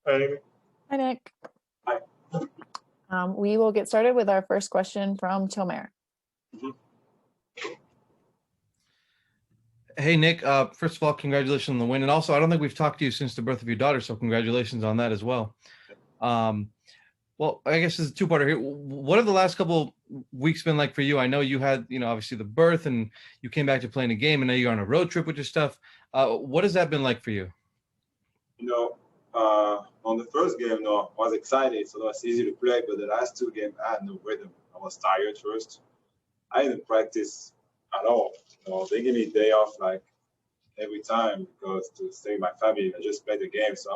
Hey. Hi, Nick. Hi. We will get started with our first question from Tomer. Hey, Nick. First of all, congratulations on the win. And also, I don't think we've talked to you since the birth of your daughter, so congratulations on that as well. Well, I guess it's a two-parter here. What have the last couple weeks been like for you? I know you had, obviously the birth and you came back to playing a game, and now you're on a road trip with your stuff. What has that been like for you? On the first game, I was excited, so it was easy to play. But the last two games, I had no rhythm. I was tired first. I didn't practice at all. They give me a day off like every time because to stay with my family, I just played the game. So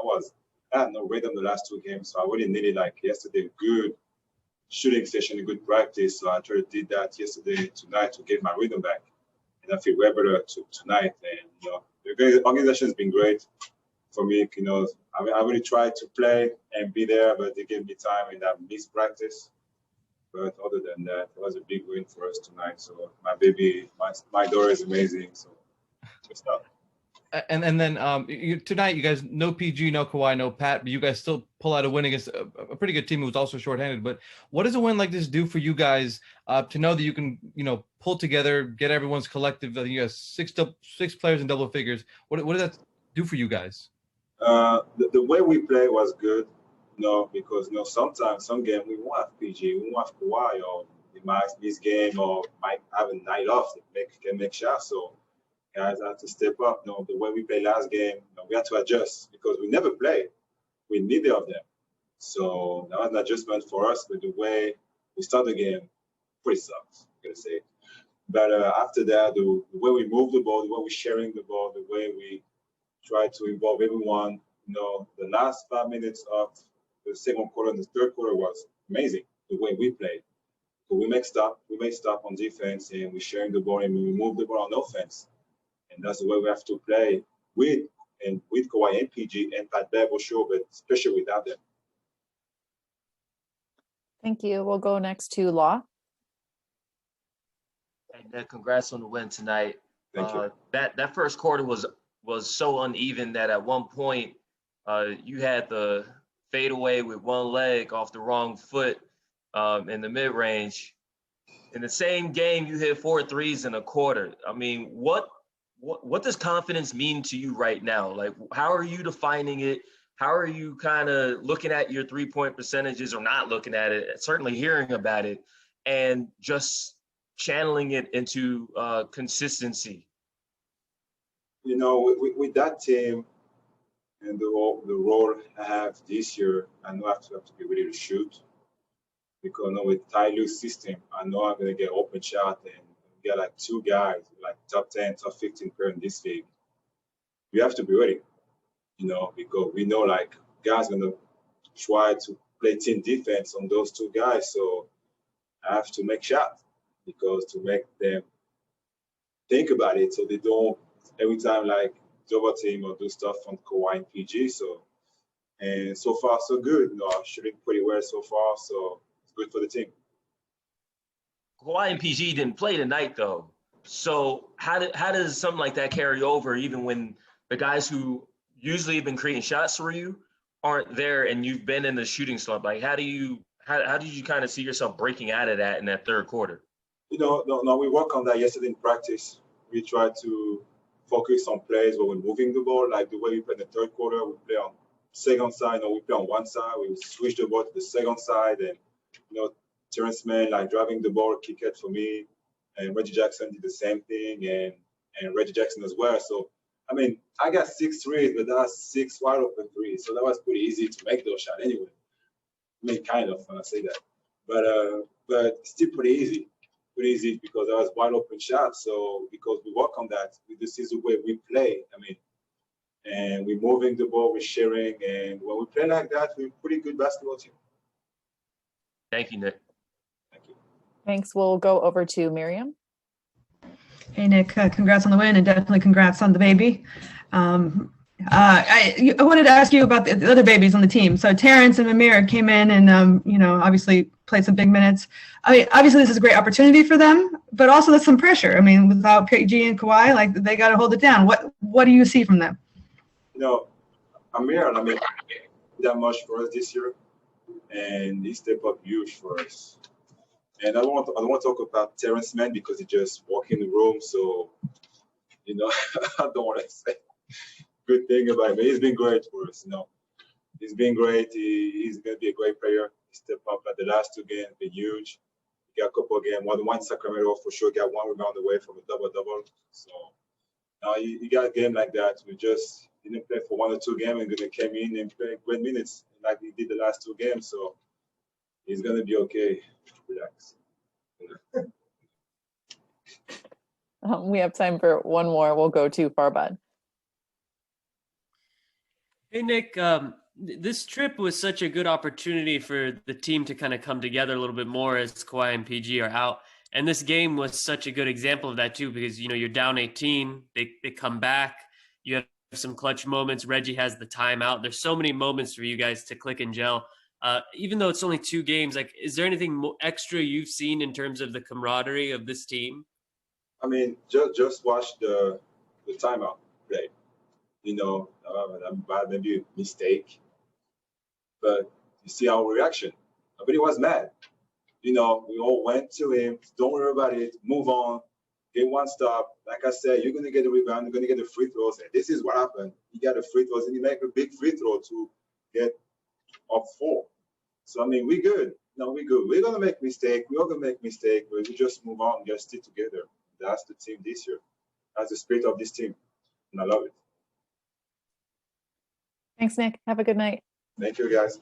I had no rhythm the last two games. So I really needed like yesterday good shooting session, a good practice. So I tried to do that yesterday, tonight to get my rhythm back. And I feel way better tonight. And the organization has been great for me. I really tried to play and be there, but they gave me time in that missed practice. But other than that, it was a big win for us tonight. So my baby, my daughter is amazing. So just that. And then tonight, you guys, no PG, no Kawhi, no Pat, but you guys still pull out a win against a pretty good team who was also shorthanded. But what does a win like this do for you guys to know that you can, pull together, get everyone's collective? I think you guys six players in double figures. What does that do for you guys? The way we play was good, because sometimes some game we won't have PG, we won't have Kawhi, or we might miss game, or might have a night off that can make shots. So guys have to step up. The way we played last game, we had to adjust because we never played with neither of them. So that was an adjustment for us. But the way we start the game, pretty sucks, I'm gonna say. But after that, the way we move the ball, the way we're sharing the ball, the way we try to involve everyone. The last 5 minutes of the second quarter and the third quarter was amazing. The way we played. So we make stop on defense, and we're sharing the ball, and we move the ball on offense. And that's the way we have to play with Kawhi and PG and Pat Bev for sure, but especially without them. Thank you. We'll go next to Law. Hey, Nick, congrats on the win tonight. Thank you. That first quarter was so uneven that at one point you had the fadeaway with one leg off the wrong foot in the mid-range. In the same game, you hit 4 threes in a quarter. I mean, what does confidence mean to you right now? Like, how are you defining it? How are you kind of looking at your three-point percentages, or not looking at it, certainly hearing about it, and just channeling it into consistency? With that team and the role I have this year, I know I have to be ready to shoot. Because with Ty Lue's system, I know I'm going to get open shot and get like two guys, like top 10, top 15 player in this league. You have to be ready, because we know like guys going to try to play team defense on those two guys. So I have to make shots because to make them think about it so they don't every time like double team or do stuff on Kawhi and PG. And so far so good. Shooting pretty well so far. So it's good for the team. Kawhi and PG didn't play tonight though. So how does something like that carry over even when the guys who usually have been creating shots for you aren't there and you've been in the shooting slump? Like how did you kind of see yourself breaking out of that in that third quarter? No, we worked on that yesterday in practice. We tried to focus on plays where we're moving the ball, like the way we play in the third quarter. We play on second side, or we play on one side. We switch the ball to the second side, and Terrence Mann like driving the ball, kick it for me, and Reggie Jackson did the same thing, and Reggie Jackson as well. So I mean, I got 6 threes, but that's 6 wide open threes, so that was pretty easy to make those shots anyway. I mean, kind of when I say that, but still pretty easy. Pretty easy because that was wide open shot. So because we work on that, this is the way we play. I mean, and we're moving the ball, we're sharing, and when we play like that, we're a pretty good basketball team. Thank you, Nick. Thank you. Thanks. We'll go over to Miriam. Hey, Nick, congrats on the win, and definitely congrats on the baby. I wanted to ask you about the other babies on the team. So Terrence and Amir came in and, obviously played some big minutes. I mean, obviously this is a great opportunity for them, but also there's some pressure. I mean, without PG and Kawhi, like they got to hold it down. What do you see from them? Amir, that much for us this year, and he stepped up huge for us. And I don't want to talk about Terrence Mann because he just walked in the room, so you know I don't want to say good thing about him. He's been great for us, you know. He's been great. He's going to be a great player. He stepped up at the last 2 games, been huge. He got a couple of games. One Sacramento for sure got 1 rebound away from a double-double. So now you got a game like that. We just didn't play for 1 or 2 games and then came in and played great minutes like he did the last 2 games. So he's going to be okay. Relax. We have time for one more. We'll go to Farbad. Hey, Nic, this trip was such a good opportunity for the team to kind of come together a little bit more as Kawhi and PG are out. And this game was such a good example of that too, because, you know, you're down 18, they come back, you have some clutch moments. Reggie has the timeout. There's so many moments for you guys to click and gel. Even though it's only 2 games, like, is there anything extra you've seen in terms of the camaraderie of this team? I mean, just watch the timeout play. You know, that may be a mistake, but you see our reaction. Nobody was mad. You know, we all went to him. Don't worry about it. Move on. Get 1 stop. Like I said, you're gonna get the rebound. You're gonna get the free throws. And this is what happened. He got the free throws, and he make a big free throw to get up 4. So I mean, we good. No, we good. We're gonna make mistake. We're all gonna make mistake, but we just move on and just stick together. That's the team this year. That's the spirit of this team, and I love it. Thanks, Nic. Have a good night. Thank you, guys.